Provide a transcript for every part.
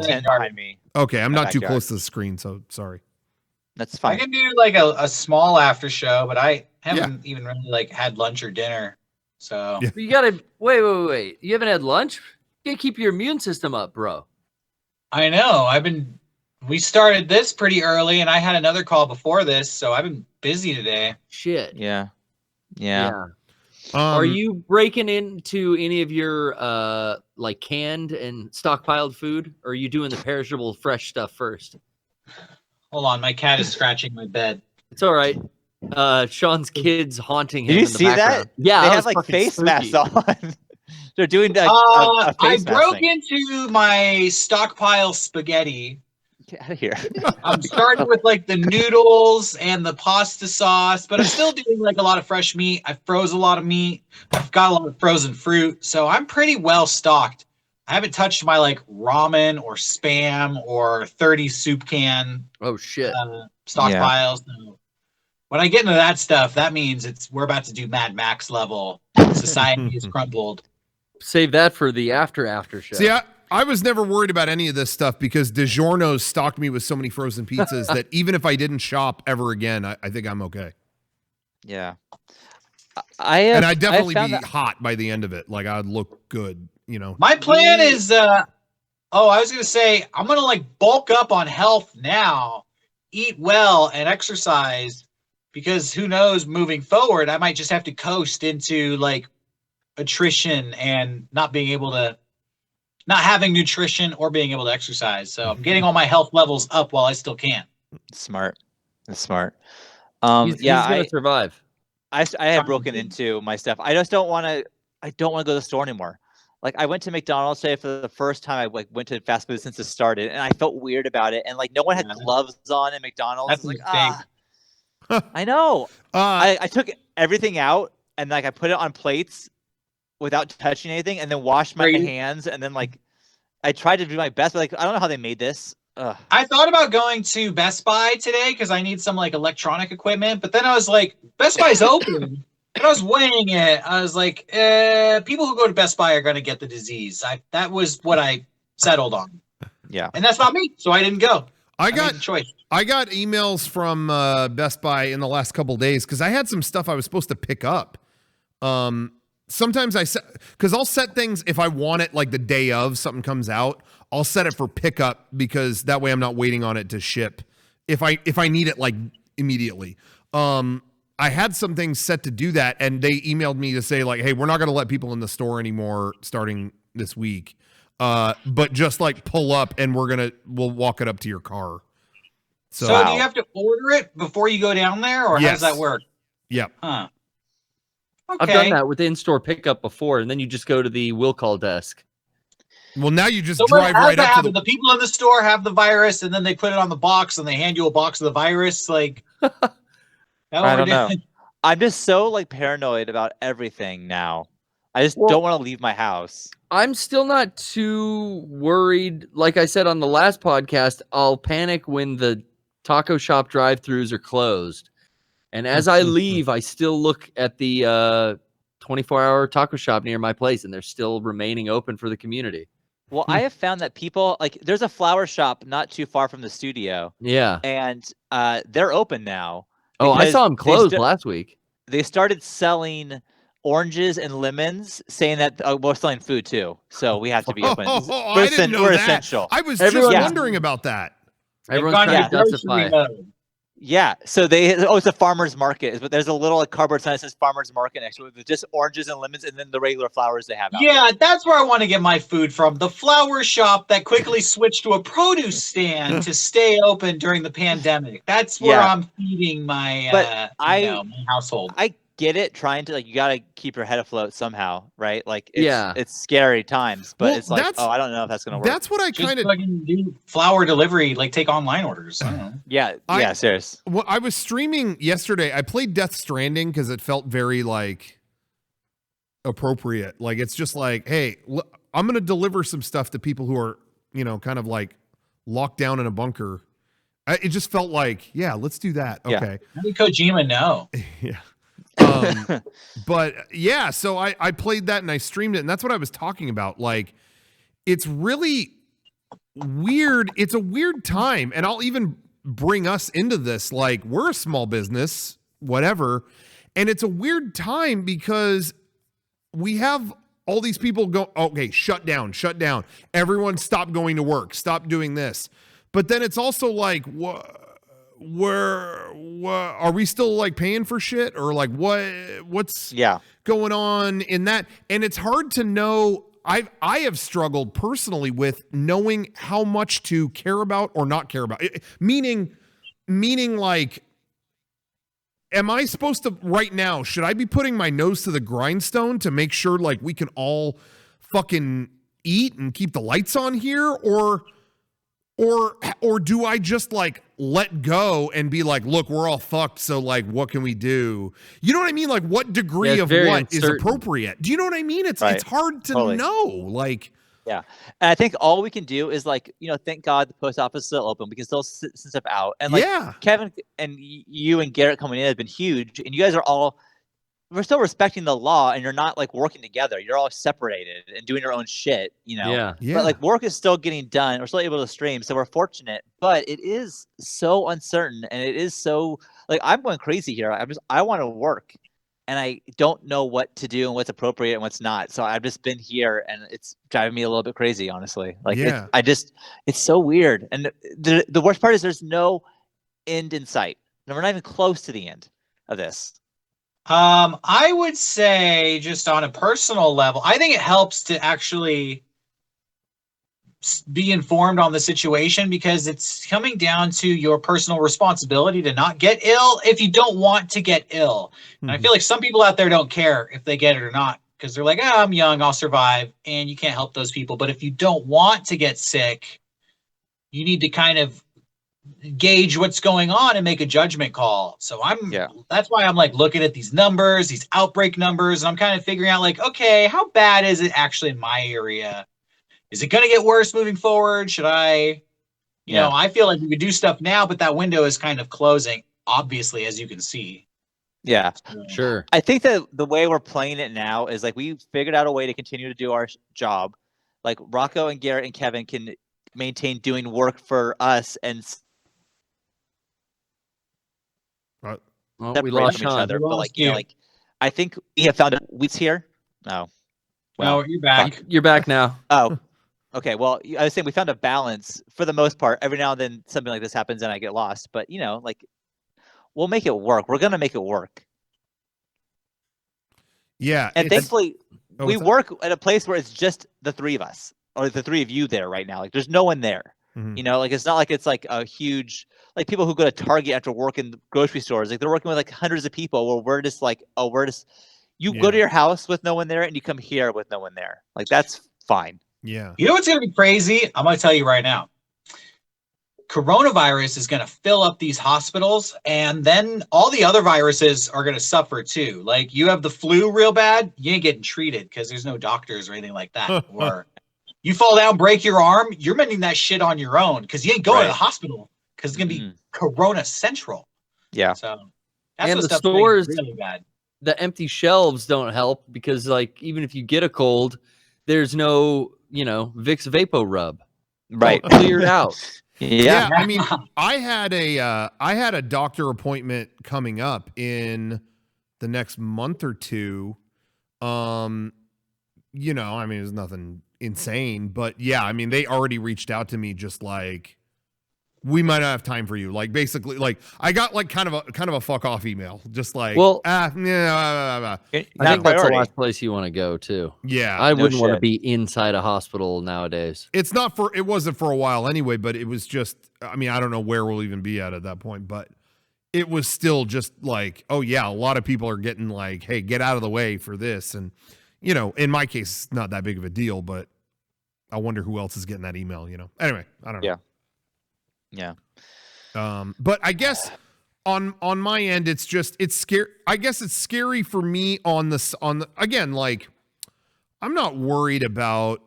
tent behind me. Okay, I'm not too close to the screen, so sorry. That's fine. I can do like a small after show, but I haven't even really like had lunch or dinner. So you gotta wait. You haven't had lunch? You gotta keep your immune system up, bro. I know. We started this pretty early, and I had another call before this, so I've been busy today. Shit. Yeah. Are you breaking into any of your like canned and stockpiled food, or are you doing the perishable fresh stuff first? Hold on, my cat is scratching my bed. It's all right. Sean's kids haunting him. Did you in the see background. that? Yeah, they that have was like face spooky. masks on. They're doing a face I broke mask thing. into my stockpile spaghetti. Get out of here. I'm starting with like the noodles and the pasta sauce, but I'm still doing like a lot of fresh meat. I froze a lot of meat. I've got a lot of frozen fruit, so I'm pretty well stocked. I haven't touched my like ramen or Spam or 30 soup can. Oh shit! Stockpiles. Yeah. So when I get into that stuff, that means we're about to do Mad Max level. Society is crumbled. Save that for the after show. See, I was never worried about any of this stuff because DiGiorno's stocked me with so many frozen pizzas that even if I didn't shop ever again, I think I'm okay. Yeah. I'd definitely be hot by the end of it. Like I'd look good, you know. My plan is, I was going to say, I'm going to like bulk up on health now, eat well and exercise because who knows, moving forward, I might just have to coast into like attrition and not having nutrition or being able to exercise. So I'm getting all my health levels up while I still can. Smart. That's smart. He's gonna survive. I have broken into my stuff. I just don't want to. I don't want to go to the store anymore. Like I went to McDonald's today for the first time. I went to fast food since it started, and I felt weird about it. And like no one had gloves on in McDonald's. That's like I know. I took everything out and like I put it on plates without touching anything, and then washed my hands, and then like I tried to do my best, but like I don't know how they made this. I thought about going to Best Buy today because I need some like electronic equipment, but then I was like, Best Buy's open. And I was weighing it. I was like, people who go to Best Buy are going to get the disease. That was what I settled on. Yeah, and that's not me, so I didn't go. I got emails from Best Buy in the last couple of days because I had some stuff I was supposed to pick up. Sometimes because I'll set things if I want it like the day of something comes out, I'll set it for pickup because that way I'm not waiting on it to ship. If I need it like immediately. I had some things set to do that, and they emailed me to say like, hey, we're not going to let people in the store anymore starting this week. But just like pull up and we'll walk it up to your car. So do you have to order it before you go down there, or how does that work? Yep. Huh. Okay. I've done that with in-store pickup before, and then you just go to the will call desk. Well, now you just drive right up to the people in the store have the virus, and then they put it on the box, and they hand you a box of the virus. Like, I don't know. I'm just so like paranoid about everything now. I just don't want to leave my house. I'm still not too worried. Like I said on the last podcast, I'll panic when the taco shop drive-thrus are closed. And as I leave, I still look at the 24-hour taco shop near my place, and they're still remaining open for the community. Well, I have found that people like there's a flower shop not too far from the studio. Yeah. And they're open now. Oh, I saw them closed last week. They started selling oranges and lemons, saying that we're selling food too. So we have to be open. I didn't know that. Essential. I was just wondering about that. Everyone's trying to justify. Yeah, so it's a farmer's market, but there's a little like cardboard sign that says farmer's market next to it with just oranges and lemons and then the regular flowers they have out there. That's where I want to get my food from. The flower shop that quickly switched to a produce stand to stay open during the pandemic. That's where I'm feeding my, my household. I get it, trying to like you got to keep your head afloat somehow, right? Like it's scary times, but it's like I don't know if that's gonna work. That's what I kind of do flower delivery, like take online orders. I don't know. Yeah, serious. Well, I was streaming yesterday. I played Death Stranding because it felt very like appropriate. Like it's just like, hey, I'm gonna deliver some stuff to people who are kind of like locked down in a bunker. It just felt like, let's do that. Okay. How did Kojima know? Yeah. But so I played that and I streamed it, and that's what I was talking about. Like, it's really weird. It's a weird time, and I'll even bring us into this. Like, we're a small business, whatever, and it's a weird time because we have all these people go, okay, shut down. Everyone stop going to work, stop doing this. But then it's also like, where are we still like paying for shit, or like what's going on in that? And it's hard to know. I have struggled personally with knowing how much to care about or not care about. Meaning like, am I supposed to right now, should I be putting my nose to the grindstone to make sure like we can all fucking eat and keep the lights on here, or do I just like let go and be like, look, we're all fucked, so like what can we do? You know what I mean? Like, what degree of what is appropriate? Do you know what I mean? It's hard to know. Like, yeah. And I think all we can do is like, thank God the post office is still open. We can still send stuff out. And like Kevin and you and Garrett coming in have been huge. And you guys are all, we're still respecting the law, and you're not like working together. You're all separated and doing your own shit, Yeah. But like work is still getting done. We're still able to stream. So we're fortunate, but it is so uncertain. And it is so like, I'm going crazy here. I want to work. And I don't know what to do and what's appropriate and what's not. So I've just been here, and it's driving me a little bit crazy, honestly. Like, it's so weird. And the worst part is there's no end in sight. And we're not even close to the end of this. I would say, just on a personal level, I think it helps to actually be informed on the situation, because it's coming down to your personal responsibility to not get ill if you don't want to get ill. And I feel like some people out there don't care if they get it or not, because they're like, I'm young, I'll survive. And you can't help those people. But if you don't want to get sick, you need to kind of gauge what's going on and make a judgment call. So that's why I'm like looking at these numbers, these outbreak numbers, and I'm kind of figuring out like, okay, how bad is it actually in my area? Is it going to get worse moving forward? Should I, I feel like we could do stuff now, but that window is kind of closing, obviously, as you can see. Yeah, sure. I think that the way we're playing it now is like, we figured out a way to continue to do our job. Like Rocco and Garrett and Kevin can maintain doing work for us and we lost from each Sean. other. But like, like I think we have found weeds here. No. Well, you're back. You're back now. Oh. Okay, well, I was saying we found a balance for the most part. Every now and then something like this happens and I get lost. But, like, we'll make it work. We're going to make it work. Yeah. And thankfully, we work at a place where it's just the three of us, or the three of you there right now. Like, there's no one there. Mm-hmm. Like, it's not like it's like a huge, like people who go to Target after work in grocery stores. Like, they're working with like hundreds of people, where we're just like, you go to your house with no one there and you come here with no one there. Like, that's fine. Yeah. You know what's going to be crazy? I'm going to tell you right now. Coronavirus is going to fill up these hospitals, and then all the other viruses are going to suffer too. Like, you have the flu real bad, you ain't getting treated because there's no doctors or anything like that. Or you fall down, break your arm, you're mending that shit on your own, because you ain't going to the hospital, because it's going to be Corona Central. Yeah. So that's and what the stores really bad. The empty shelves don't help, because like, even if you get a cold, there's no, Vicks Vapo Rub. Right. Cleared out. Yeah. I mean, I had a doctor appointment coming up in the next month or two. I mean, it was nothing insane, but yeah, I mean, they already reached out to me just like, we might not have time for you. Like, basically, like, I got like kind of a fuck off email, just like, I think that's the last place you want to go to. Yeah, I wouldn't want to be inside a hospital nowadays. It wasn't for a while anyway, but it was just, I mean, I don't know where we'll even be at that point, but it was still just like, oh yeah, a lot of people are getting like, hey, get out of the way for this. And, in my case, it's not that big of a deal, but I wonder who else is getting that email, Anyway, I don't know. Yeah. But I guess on my end, it's scary. I guess it's scary for me again, like, I'm not worried about,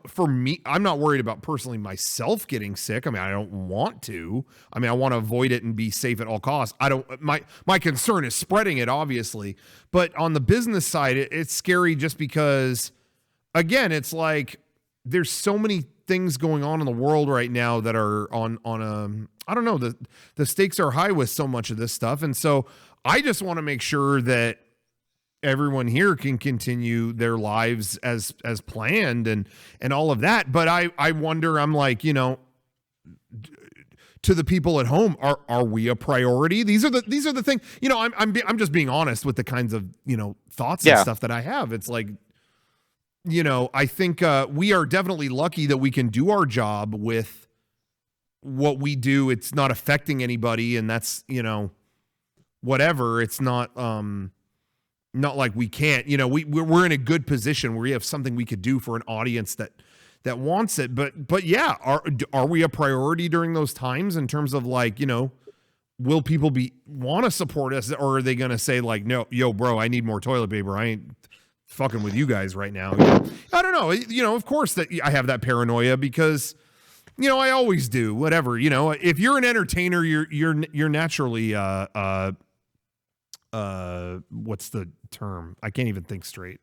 for me, I'm not worried about personally myself getting sick. I mean, I don't want to. I mean, I want to avoid it and be safe at all costs. My concern is spreading it, obviously. But on the business side, it's scary just because, again, it's like, there's so many things going on in the world right now that are on I don't know, the stakes are high with so much of this stuff. And so I just want to make sure that everyone here can continue their lives as planned and all of that. But I wonder, I'm like, you know, to the people at home, are we a priority? These are the things, you know, I'm just being honest with the kinds of, you know, thoughts and stuff that I have. It's like, you know, I think we are definitely lucky that we can do our job with what we do. It's not affecting anybody, and that's, you know, whatever. It's not like we can't, you know, we're in a good position where we have something we could do for an audience that wants it. But yeah, are we a priority during those times in terms of, like, you know, will people want to support us, or are they going to say, like, no, yo, bro, I need more toilet paper. I ain't fucking with you guys right now. You know? I don't know. You know, of course that I have that paranoia because, you know, I always do. Whatever, you know, if you're an entertainer, you're naturally what's the term? I can't even think straight.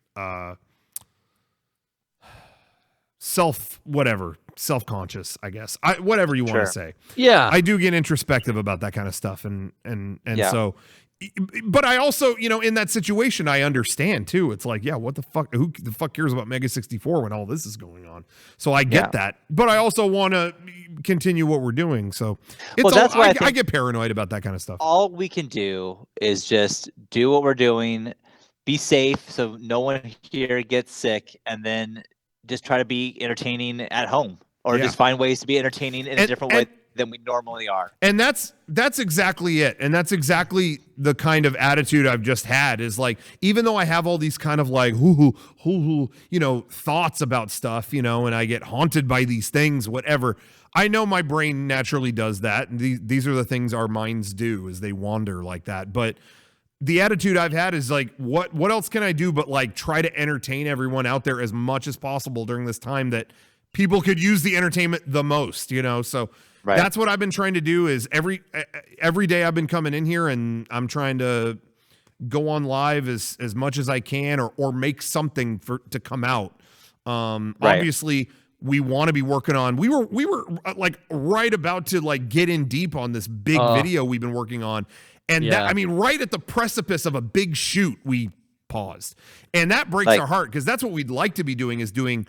Self-conscious, I guess. Whatever you want to say. Yeah. I do get introspective about that kind of stuff. And so, but I also, you know, in that situation, I understand too. It's like, yeah, what the fuck? Who the fuck cares about Mega64 when all this is going on? So I get that, but I also want to continue what we're doing. So it's that's why I get paranoid about that kind of stuff. All we can do is just do what we're doing, be safe so no one here gets sick, and then just try to be entertaining at home, or just find ways to be entertaining in a different way than we normally are. And that's exactly it. And that's exactly the kind of attitude I've just had, is like, even though I have all these kind of like, you know, thoughts about stuff, you know, and I get haunted by these things, whatever, I know my brain naturally does that. And these are the things our minds do, is they wander like that. But the attitude I've had is like, what else can I do but like try to entertain everyone out there as much as possible during this time that people could use the entertainment the most, you know? So that's what I've been trying to do. Is every day I've been coming in here and I'm trying to go on live as much as I can, or make something to come out. Obviously we want to be working on, we were like right about to like get in deep on this big video we've been working on. And that, I mean, right at the precipice of a big shoot, we paused. And that breaks our heart, because that's what we'd like to be doing, is doing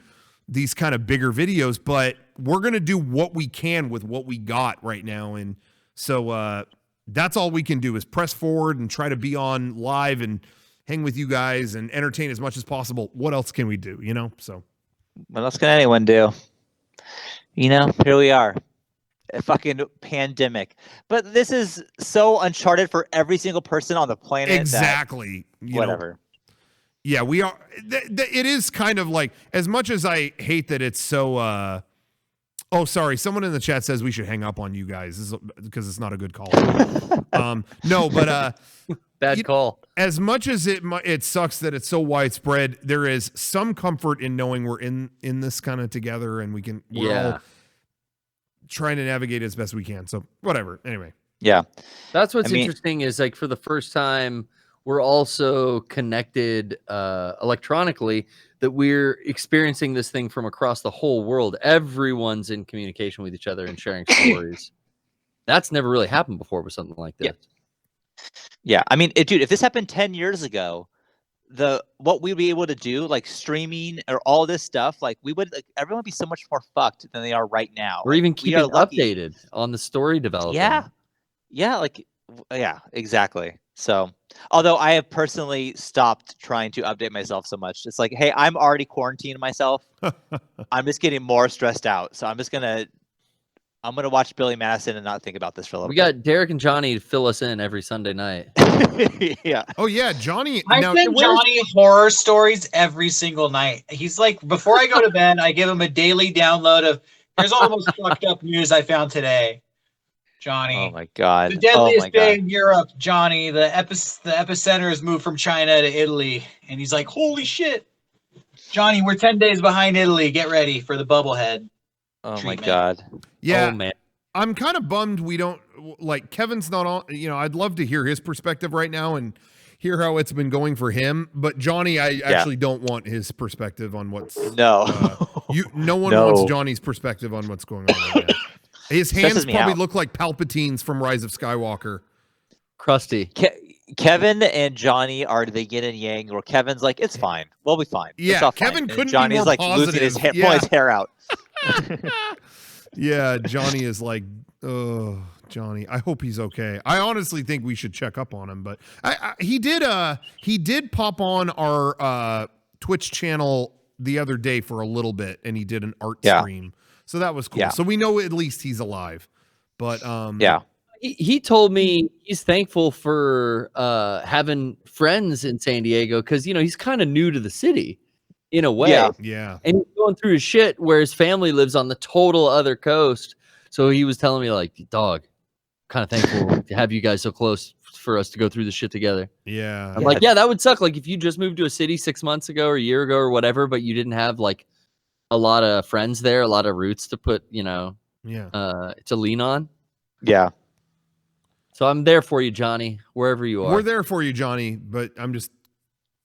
these kind of bigger videos. But we're going to do what we can with what we got right now. And so that's all we can do, is press forward and try to be on live and hang with you guys and entertain as much as possible. What else can we do, you know? So what else can anyone do? You know, here we are. A fucking pandemic, but this is so uncharted for every single person on the planet. Exactly. Whatever. Yeah, we are. It is kind of like, as much as I hate that it's so. Oh, sorry. Someone in the chat says we should hang up on you guys because it's not a good call. No, but bad call. As much as it sucks that it's so widespread, there is some comfort in knowing we're in this kind of together, and we're all trying to navigate as best we can. So whatever. Anyway. Yeah. That's what's interesting, is like, for the first time, we're also connected electronically, that we're experiencing this thing from across the whole world. Everyone's in communication with each other and sharing stories. That's never really happened before with something like this. Yeah. I mean, dude, if this happened 10 years ago, what we'd be able to do, like streaming or all this stuff, like everyone would be so much more fucked than they are right now. We're even keeping updated on the story development. Yeah, exactly. So, although I have personally stopped trying to update myself so much, it's like, hey, I'm already quarantining myself. I'm just getting more stressed out. So I'm gonna watch Billy Madison and not think about this for a little bit. We got Derek and Johnny to fill us in every Sunday night. Yeah. Oh yeah, Johnny. I send Johnny horror stories every single night. He's like, before I go to bed, I give him a daily download of, here's all the most fucked up news I found today. Johnny. Oh my God. The deadliest day in Europe, Johnny. The epicenter has moved from China to Italy. And he's like, holy shit. Johnny, we're 10 days behind Italy. Get ready for the bubblehead. Oh my God. Yeah. Oh, man. I'm kind of bummed we don't, like, Kevin's not on, you know, I'd love to hear his perspective right now and hear how it's been going for him. But Johnny, I actually don't want his perspective on what's. No. No one wants Johnny's perspective on what's going on right now. His hands probably look like Palpatine's from Rise of Skywalker. Crusty. Kevin and Johnny are the yin and yang, where Kevin's like, it's fine. We'll be fine. Yeah, Kevin couldn't Johnny's be more like positive. losing his hair, pulling his hair out. Yeah, Johnny is like, oh, Johnny. I hope he's okay. I honestly think we should check up on him, but he did pop on our Twitch channel the other day for a little bit, and he did an art stream. So that was cool. Yeah. So we know at least he's alive. But he told me he's thankful for having friends in San Diego because he's kind of new to the city in a way. Yeah. And he's going through his shit where his family lives on the total other coast. So he was telling me like, dog, kind of thankful to have you guys so close for us to go through the shit together. Yeah. I'm like, yeah, that would suck. Like if you just moved to a city 6 months ago or a year ago or whatever, but you didn't have like a lot of friends there, a lot of roots to put, to lean on. Yeah. So I'm there for you, Johnny, wherever you are. We're there for you, Johnny, but I'm just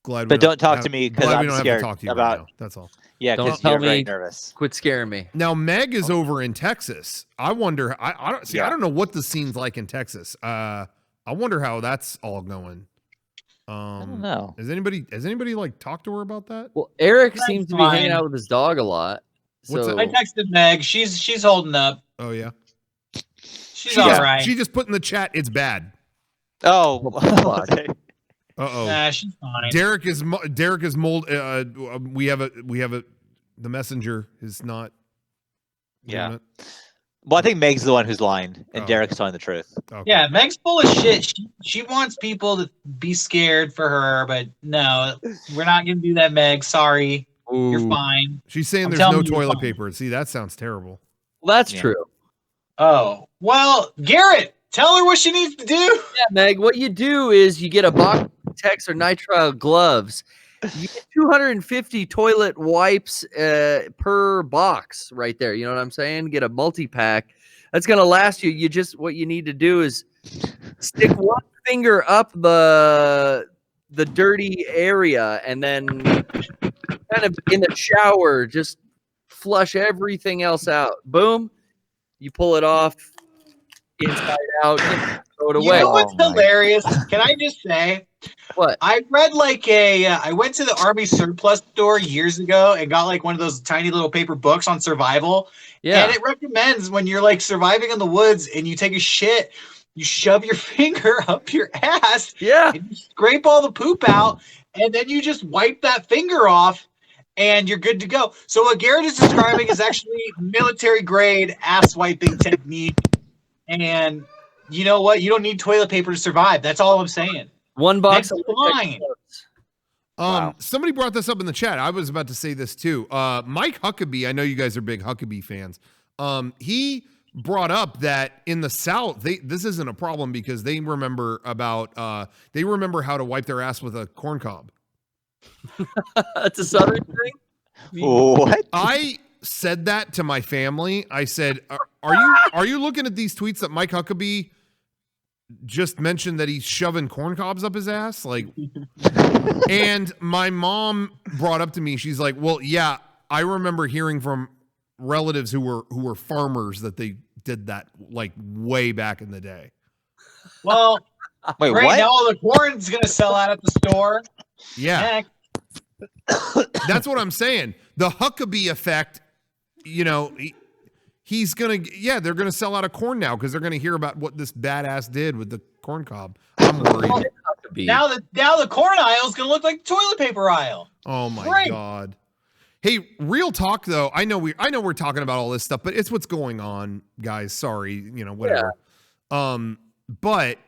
glad. But don't talk to me because I'm don't scared have to talk to you about. right now. That's all. Yeah, don't because tell you're me. very nervous. Quit scaring me. Now Meg is over in Texas. I wonder. I don't see. I don't know what the scene's like in Texas. I wonder how that's all going. I don't know. Has anybody like talked to her about that? Well, Eric seems to be hanging out with his dog a lot. What's So I texted Meg. She's holding up. Oh yeah. She's all right. She just put in the chat. It's bad. Oh. Uh oh. Nah, she's fine. Derek is mold. We have the messenger is not. Yeah. Well, I think Meg's the one who's lying, and Oh. Derek's telling the truth. Okay. Yeah, Meg's full of shit. She wants people to be scared for her, but no, we're not gonna do that, Meg. Sorry, you're Ooh. fine. She's saying I'm there's no telling you, toilet fine. paper. See, that sounds terrible. Well, that's Yeah. true. Oh well, Garrett, tell her what she needs to do. Yeah, Meg, what you do is you get a box of Tex or nitrile gloves. You get 250 toilet wipes per box right there. You know what I'm saying? Get a multi-pack. That's going to last you. What you need to do is stick one finger up the dirty area and then kind of in the shower, just flush everything else out. Boom. You pull it off inside out, throw it away. You know what's Oh, my. hilarious? Can I just say? What? I read I went to the Army surplus store years ago and got like one of those tiny little paper books on survival. Yeah. And it recommends when you're like surviving in the woods and you take a shit, you shove your finger up your ass Yeah. and you scrape all the poop out, and then you just wipe that finger off and you're good to go. So what Garrett is describing is actually military grade ass wiping technique. And you know what? You don't need toilet paper to survive. That's all I'm saying. One box That's of fine. Wow. Somebody brought this up in the chat. I was about to say this too. Mike Huckabee, I know you guys are big Huckabee fans. He brought up that in the South, this isn't a problem because they remember how to wipe their ass with a corn cob. That's a Southern thing. What? I said that to my family. I said, "Are you looking at these tweets that Mike Huckabee just mentioned that he's shoving corn cobs up his ass?" Like, and my mom brought up to me. She's like, "Well, yeah, I remember hearing from relatives who were farmers that they did that like way back in the day." Well, Wait, right what? now all the corn's gonna sell out at the store. Yeah, Heck, that's what I'm saying. The Huckabee effect. You know, they're gonna sell out of corn now because they're gonna hear about what this badass did with the corn cob. I'm worried. now the corn aisle is gonna look like the toilet paper aisle. Oh my Great. God. Hey, real talk though. I know we're talking about all this stuff, but it's what's going on, guys. Sorry, whatever. But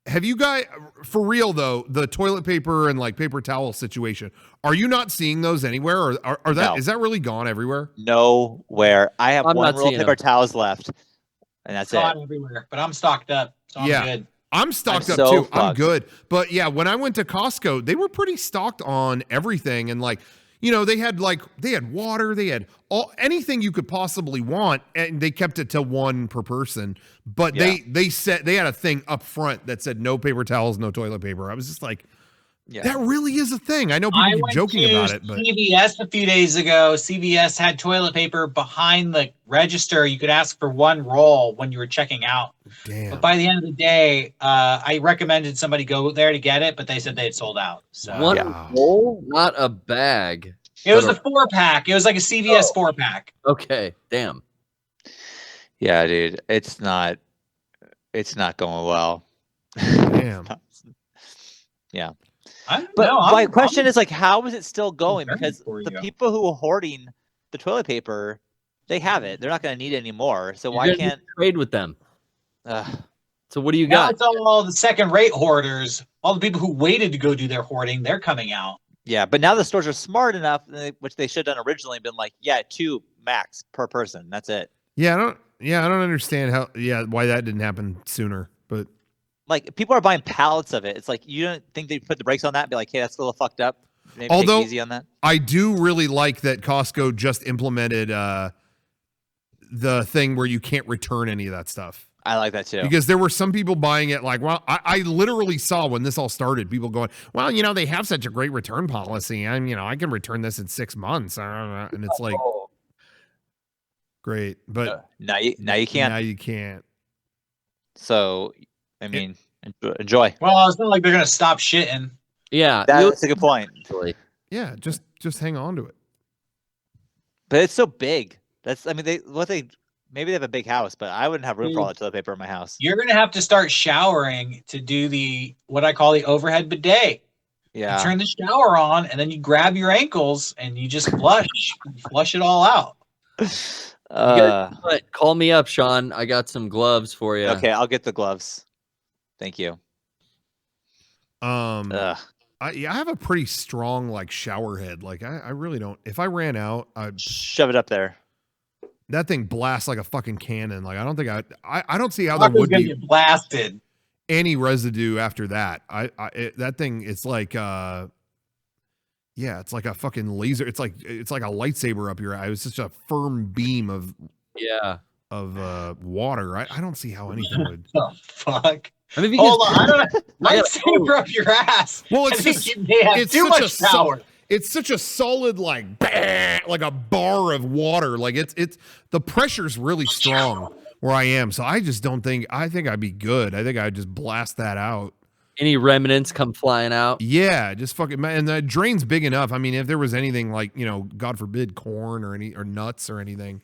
have you guys, for real though, the toilet paper and like paper towel situation, are you not seeing those anywhere, or No. is that really gone everywhere? Nowhere. I have I'm one not roll of seeing paper them. towels left, and that's It's not it. everywhere, but I'm stocked up, so I'm Yeah. good. I'm stocked I'm up so too. I'm fucked. good. But yeah, when I went to Costco, they were pretty stocked on everything. And like, they had water, they had anything you could possibly want, and they kept it to one per person. But Yeah. they said they had a thing up front that said no paper towels, no toilet paper. I was just like, Yeah. That really is a thing. I know people I keep went joking to about it, but CVS a few days ago. CVS had toilet paper behind the register. You could ask for one roll when you were checking out. damn. But by the end of the day, I recommended somebody go there to get it, but they said they had sold out. So One Wow. roll, not a bag. it was but a 4-pack. It was like a CVS Oh. 4-pack. Okay, damn. Yeah, dude. It's not going well. Damn. Yeah. But My question is like, how is it still going? concerned Because for the you. people who are hoarding the toilet paper, they have it. They're not going to need it anymore. So You're why gonna can't? trade with them? Uh, So what do you Now got? it's all the second-rate hoarders. All the people who waited to go do their hoarding, they're coming out. yeah, but now the stores are smart enough, which they should have done originally, been like, yeah, 2 max per person. That's it. Yeah, I don't understand why that didn't happen sooner. But Like people are buying pallets of it. It's like you don't think they put the brakes on that? And be like, hey, that's a little fucked up. Maybe Although- take it easy on that. I do really like that Costco just implemented the thing where you can't return any of that stuff. I like that too. Because there were some people buying it like, well, I literally saw when this all started, people going, well, they have such a great return policy. I can return this in 6 months. And it's like, Oh, great. But now you can't. Now you can't. So I mean, enjoy. Well, it's not like they're going to stop shitting. yeah, That's a good point. eventually. Yeah, just hang on to it. But it's so big. That's maybe they have a big house, but I wouldn't have room for all that toilet paper in my house. You're going to have to start showering to do what I call the overhead bidet. Yeah. You turn the shower on, and then you grab your ankles, and you just flush. You flush it all out. But call me up, Sean. I got some gloves for you. Okay, I'll get the gloves. Thank you. I have a pretty strong like shower head. Like I really don't. If I ran out, I'd Shove it up there. that thing blasts like a fucking cannon. Like I don't think I don't see how Taco's there would gonna be get blasted. any residue after that. That thing, it's like it's like a fucking laser. It's like a lightsaber up your eye. It was such a firm beam of water. I don't see how anything would. Oh fuck! I mean, Hold on, I don't know. I gotta- Lightsaber up your ass. Well, I it's think just you may have it's too such much a power. it's such a solid like a bar of water. Like it's the pressure's really strong where I am. So I just don't think I think I'd be good. I think I'd just blast that out. any remnants come flying out. Yeah, just fucking and the drain's big enough. I mean, if there was anything like, God forbid, corn or nuts or anything.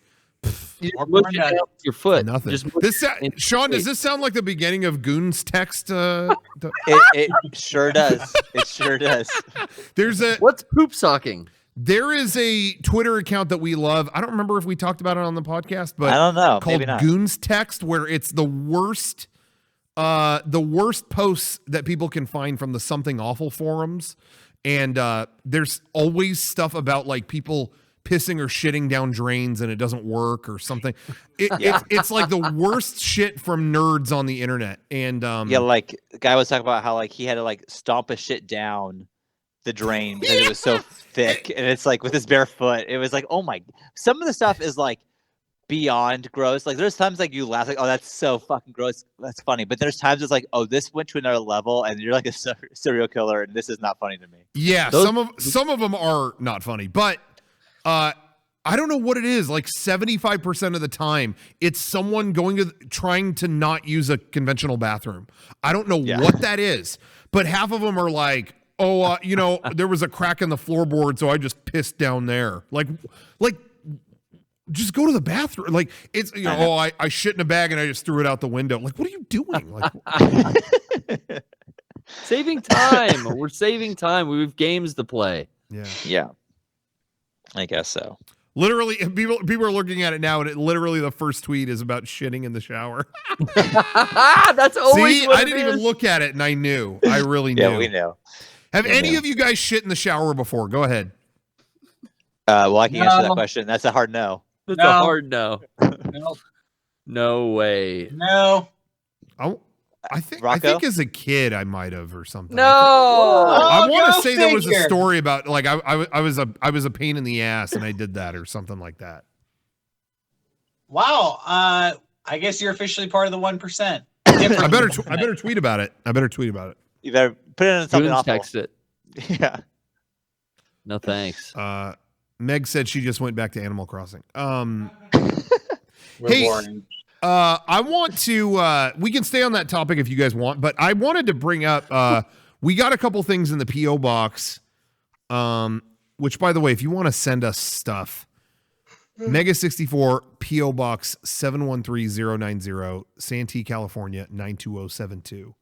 You Or just mush corn it nuts. down with your foot. Nothing. Just mush This it. Sean, does this sound like the beginning of Goon's text? It sure does. It sure does. What's poop socking? There is a Twitter account that we love. I don't remember if we talked about it on the podcast, but I don't know. called Maybe not. Goon's Text, where it's the worst posts that people can find from the Something Awful forums. And there's always stuff about like people pissing or shitting down drains and it doesn't work or something. It's like the worst shit from nerds on the internet. And like the guy was talking about how like he had to like stomp a shit down the drain because it was so thick, and it's like with his bare foot. It was like, oh my! Some of the stuff is like beyond gross. Like there's times like you laugh like, oh, that's so fucking gross. That's funny. But there's times it's like, oh, this went to another level, and you're like a serial killer, and this is not funny to me. Yeah, some of them are not funny, but I don't know what it is. Like 75% of the time, it's someone trying to not use a conventional bathroom. I don't know what that is, but half of them are like, oh, there was a crack in the floorboard, so I just pissed down there. Like, just go to the bathroom. Like it's, I shit in a bag and I just threw it out the window. Like, what are you doing? Like, saving time. We're saving time. We have games to play. Yeah. I guess so. Literally, people are looking at it now, and literally the first tweet is about shitting in the shower. That's always. See, what I it didn't is. even look at it, and I knew. I really knew. Yeah, we knew. Have any of you guys shit in the shower before? Go ahead. Well, I can answer that question. That's a hard no. That's No. a hard no. No. No way. No. I think Rocco? as a kid I might have or something. No. I want go to say there was a figure. story about like I was a pain in the ass and I did that or something like that. Wow. I guess you're officially part of the 1%. I better tweet about it. You better put it in something Goons awful. text it. Yeah. No thanks. Meg said she just went back to Animal Crossing. We're Hey, boring. I want to. We can stay on that topic if you guys want, but I wanted to bring up. We got a couple things in the PO box. Which, by the way, if you want to send us stuff, Mega64 PO Box 713090, Santee, California 92072.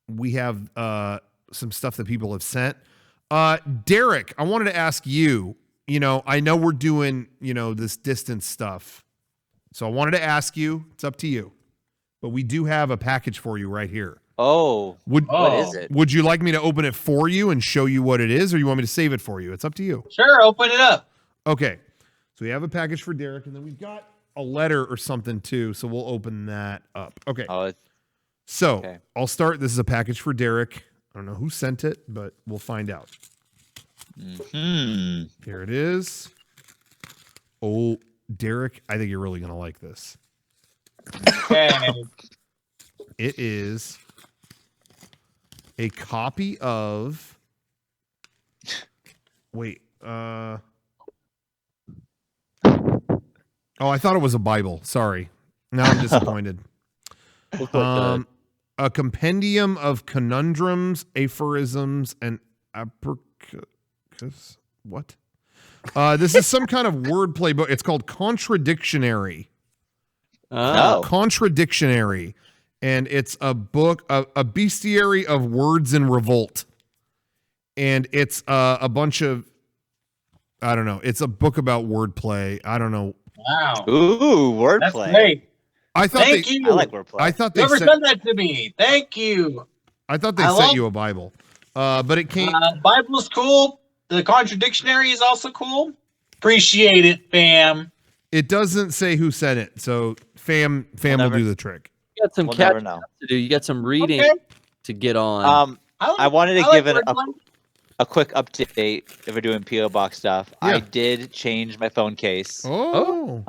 We have some stuff that people have sent. Derek, I wanted to ask you. I know we're doing this distance stuff. So I wanted to ask you, it's up to you, but we do have a package for you right here. Oh, what is it? Would you like me to open it for you and show you what it is, or you want me to save it for you? It's up to you. Sure, open it up. Okay. So we have a package for Derek, and then we've got a letter or something too, so we'll open that up. Okay. Okay. I'll start. This is a package for Derek. I don't know who sent it, but we'll find out. Here it is. Oh, Derek, I think you're really going to like this. Okay. It is a copy of. Wait. Oh, I thought it was a Bible. Sorry. Now I'm disappointed. A compendium of conundrums, aphorisms, and apricus. What? This is some kind of wordplay book. It's called Contradictionary. Oh. Contradictionary. And it's a book, a bestiary of words in revolt. And it's a bunch of, I don't know. It's a book about wordplay. I don't know. Wow. Ooh, wordplay. That's great. Thank you. I like wordplay. I thought they Whoever sent sent that to me. Thank you. I thought they sent you a Bible. But it came. Bible's cool. The Contradictionary is also cool. Appreciate it, fam. It doesn't say who sent it, so fam will do the trick. You got some catching up to do. You got some reading to get on. I wanted to give it a quick update if we're doing PO box stuff. Yeah. I did change my phone case. Oh.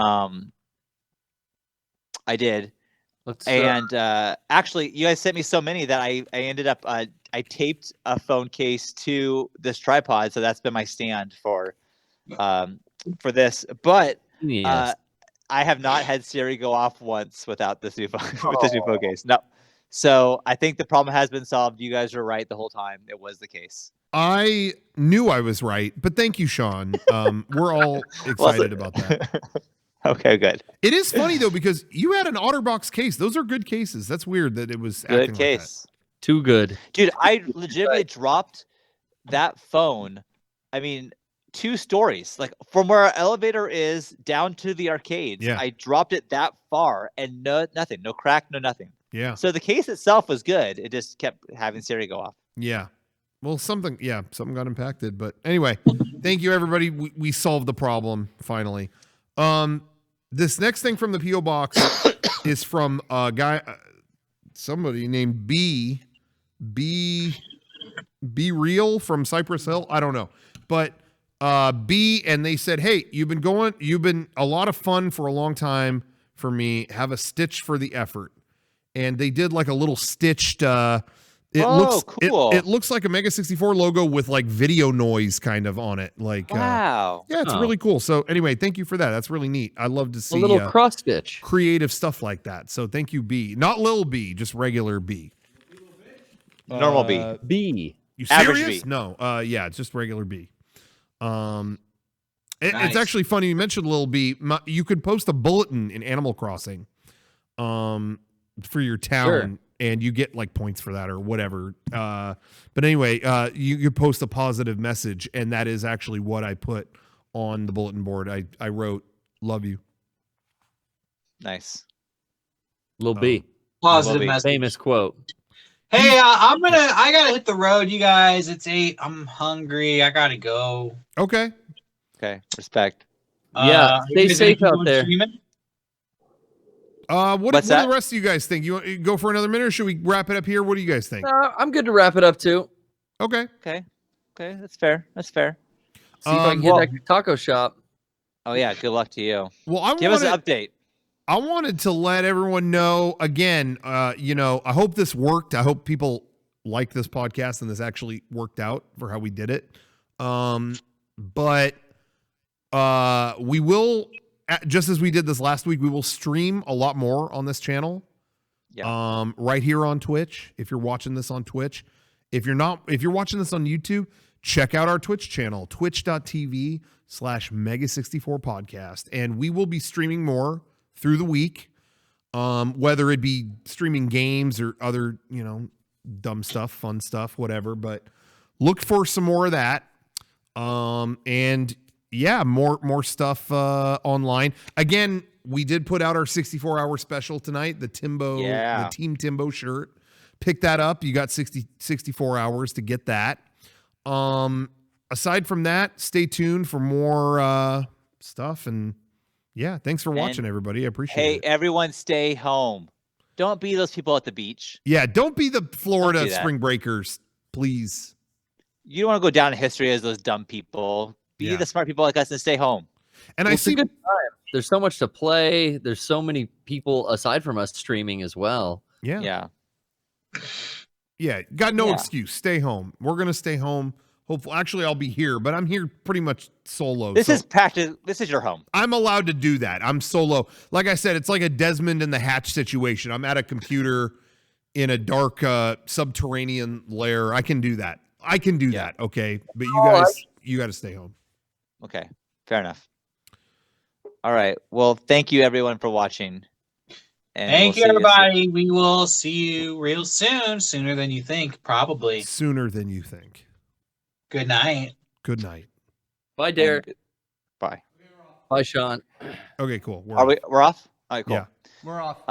I did. Actually, you guys sent me so many that I ended up I taped a phone case to this tripod, so that's been my stand for this. But Yes. I have not had Siri go off once without this new phone with this new phone case. No. So I think the problem has been solved. You guys were right the whole time. It was the case. I knew I was right, but thank you, Sean. We're all excited about that. Okay, good. It is funny though, because you had an OtterBox case. Those are good cases. That's weird that it was Good acting case. Too good. Dude, I legitimately dropped that phone. I mean, 2 stories. Like from where our elevator is down to the arcades. Yeah. I dropped it that far and nothing. No crack, no nothing. Yeah. So the case itself was good. It just kept having Siri go off. Yeah. Well, something got impacted. But anyway, thank you, everybody. We solved the problem finally. This next thing from the P.O. Box is from a guy, somebody named B Real from Cypress Hill. I don't know. But B, and they said, hey, you've been a lot of fun for a long time for me. Have a stitch for the effort. And they did like a little stitched cool. It looks like a Mega64 logo with like video noise kind of on it. Like wow. Yeah, it's really cool. So anyway, thank you for that. That's really neat. I love to see a little cross stitch, creative stuff like that. So thank you, B. Not Lil B, just regular B. Normal B. B. You Average serious? B. No. Yeah, it's just regular B. Nice. It's actually funny you mentioned Lil B. You could post a bulletin in Animal Crossing, for your town. Sure. And you get like points for that or whatever. But anyway, you post a positive message, and that is actually what I put on the bulletin board. I wrote, "Love you." Nice. Lil B. Positive message. Famous quote. Hey, I gotta hit the road, you guys. It's 8. I'm hungry. I gotta go. Okay. Okay. Respect. Yeah. Stay safe out there. What do the rest of you guys think? You want to go for another minute, or should we wrap it up here? What do you guys think? I'm good to wrap it up too. Okay. Okay. That's fair. See if I can get that taco shop. Oh yeah. Good luck to you. Well, Give us an update. I wanted to let everyone know again. I hope this worked. I hope people like this podcast, and this actually worked out for how we did it. But we will, just as we did this last week, we will stream a lot more on this channel. Yeah. Right here on Twitch. If you're watching this on Twitch, if you're watching this on YouTube, check out our Twitch channel, twitch.tv/Mega64 podcast. And we will be streaming more through the week. Whether it be streaming games or other, dumb stuff, fun stuff, whatever, but look for some more of that. And yeah, more stuff, online. Again, we did put out our 64-hour special tonight, the Team Timbo shirt. Pick that up. You got 64 hours to get that. Aside from that, stay tuned for more stuff. And yeah, thanks for watching, everybody. I appreciate it. Hey, everyone, stay home. Don't be those people at the beach. Yeah, don't be the Florida spring breakers, please. You don't want to go down in history as those dumb people. Be the smart people like us and stay home. And I see. There's so much to play. There's so many people aside from us streaming as well. Yeah. Got no excuse. Stay home. We're gonna stay home. Hopefully, actually, I'll be here, but I'm here pretty much solo. This is practice. This is your home. I'm allowed to do that. I'm solo. Like I said, it's like a Desmond and the Hatch situation. I'm at a computer in a dark subterranean lair. I can do that. Okay, but you got to stay home. Okay, fair enough. All right. Well, thank you everyone for watching. And thank you, everybody. We will see you real soon. Sooner than you think, probably. Sooner than you think. Good night. Good night. Bye, Derek. Bye. Bye, Sean. Okay, cool. We're off? All right, cool. Yeah. We're off.